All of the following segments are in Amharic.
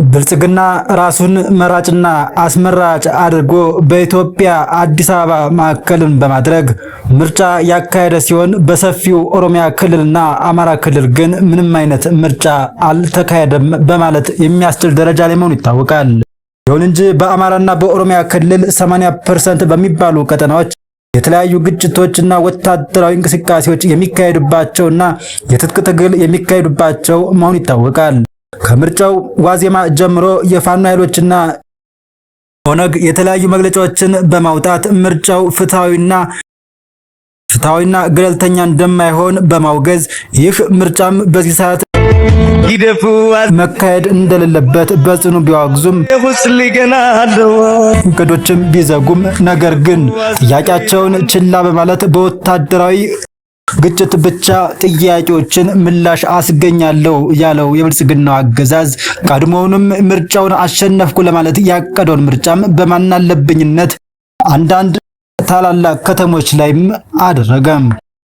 ብልጽግና ራሱን መራጭና አስመራጭ አድርጎ በኢትዮጵያ አዲስ አበባ ማዕከልን በማድረግ ምርጫ ያካሄደ ሲሆን በሰፊው ኦሮሚያ ክልልና አማራ ክልል ግን ምንም አይነት ምርጫ አልተካሄደም በማለት የሚያስችል ደረጃ ላይ መሆኑ ይታወቃል። ይሁን እንጂ በአማራና በኦሮሚያ ክልል 80% በሚባሉ ቀጠናዎች የተለያዩ ግጭቶችና ወታደራዊ እንቅስቃሴዎች የሚካሄዱባቸውና የትጥቅ ትግል የሚካሄዱባቸው መሆኑ ይታወቃል። ከምርጫው ዋዜማ ጀምሮ የፋኖ ኃይሎችና ኦነግ የተለያዩ መግለጫዎችን በማውጣት ምርጫው ፍትሃዊና ገለልተኛ እንደማይሆን በማውገዝ ይህ ምርጫም በዚህ ሰዓት መካሄድ እንደሌለበት በጽኑ ቢያወግዙም እቅዶችም ቢዘጉም ነገር ግን ጥያቄያቸውን ችላ በማለት በወታደራዊ ግጭት ብቻ ጥያቄዎችን ምላሽ አስገኛለሁ ያለው የብልጽግናው አገዛዝ ቀድሞውንም ምርጫውን አሸነፍኩ ለማለት ያቀደውን ምርጫም በማናለብኝነት አንዳንድ ታላላቅ ከተሞች ላይም አደረገም።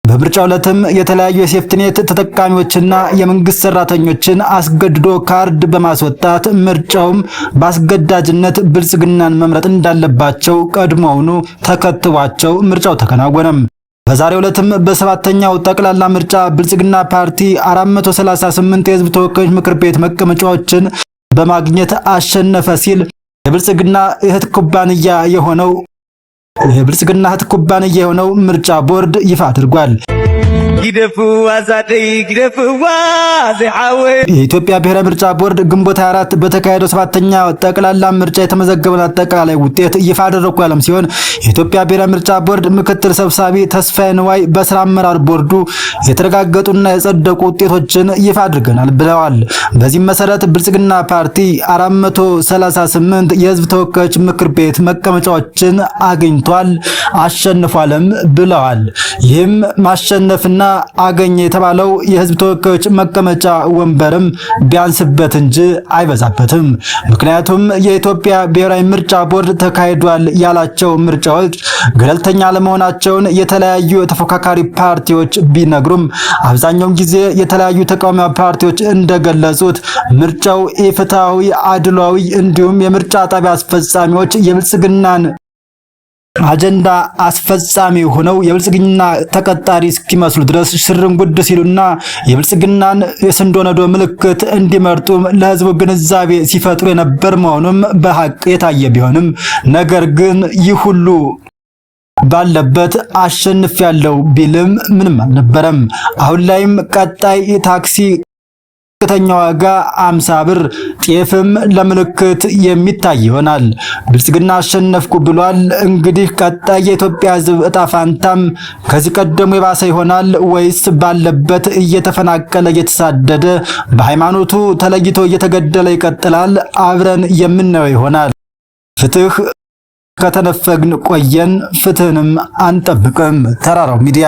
በምርጫው ዕለትም የተለያዩ የሴፍትኔት ተጠቃሚዎችና የመንግስት ሰራተኞችን አስገድዶ ካርድ በማስወጣት ምርጫውም በአስገዳጅነት ብልጽግናን መምረጥ እንዳለባቸው ቀድሞውኑ ተከትቧቸው ምርጫው ተከናወነም። በዛሬው ዕለትም በሰባተኛው ጠቅላላ ምርጫ ብልጽግና ፓርቲ 438 የህዝብ ተወካዮች ምክር ቤት መቀመጫዎችን በማግኘት አሸነፈ ሲል የብልጽግና እህት ኩባንያ የሆነው ምርጫ ቦርድ ይፋ አድርጓል። የኢትዮጵያ ብሔራዊ ምርጫ ቦርድ ግንቦት 24 በተካሄደው ሰባተኛ ጠቅላላ ምርጫ የተመዘገበውን አጠቃላይ ውጤት ይፋ አደረኩ ያለም ሲሆን የኢትዮጵያ ብሔራዊ ምርጫ ቦርድ ምክትል ሰብሳቢ ተስፋዬ ንዋይ በስራ አመራር ቦርዱ የተረጋገጡና የጸደቁ ውጤቶችን ይፋ አድርገናል ብለዋል። በዚህም መሰረት ብልጽግና ፓርቲ 438 የህዝብ ተወካዮች ምክር ቤት መቀመጫዎችን አግኝቷል፣ አሸንፏልም ብለዋል። ይህም ማሸነፍና አገኘ የተባለው የህዝብ ተወካዮች መቀመጫ ወንበርም ቢያንስበት እንጂ አይበዛበትም። ምክንያቱም የኢትዮጵያ ብሔራዊ ምርጫ ቦርድ ተካሂዷል ያላቸው ምርጫዎች ገለልተኛ ለመሆናቸውን የተለያዩ ተፎካካሪ ፓርቲዎች ቢነግሩም አብዛኛውን ጊዜ የተለያዩ ተቃዋሚ ፓርቲዎች እንደገለጹት ምርጫው ኢፍትሃዊ፣ አድሏዊ እንዲሁም የምርጫ ጣቢያ አስፈጻሚዎች የብልጽግናን አጀንዳ አስፈጻሚ ሆነው የብልጽግና ተቀጣሪ እስኪመስሉ ድረስ ሽርንጉድ ሲሉና የብልጽግናን የስንዶነዶ ምልክት እንዲመርጡ ለህዝቡ ግንዛቤ ሲፈጥሩ የነበር መሆኑም በሐቅ የታየ ቢሆንም ነገር ግን ይህ ሁሉ ባለበት አሸንፍ ያለው ቢልም ምንም አልነበረም። አሁን ላይም ቀጣይ ታክሲ ከፍተኛ ዋጋ 50 ብር፣ ጤፍም ለምልክት የሚታይ ይሆናል። ብልጽግና አሸነፍኩ ብሏል። እንግዲህ ቀጣይ የኢትዮጵያ ህዝብ እጣ ፋንታም ከዚህ ቀደሙ የባሰ ይሆናል ወይስ ባለበት እየተፈናቀለ እየተሳደደ በሃይማኖቱ ተለይቶ እየተገደለ ይቀጥላል? አብረን የምናየው ይሆናል። ፍትህ ከተነፈግን ቆየን፣ ፍትህንም አንጠብቅም። ተራራው ሚዲያ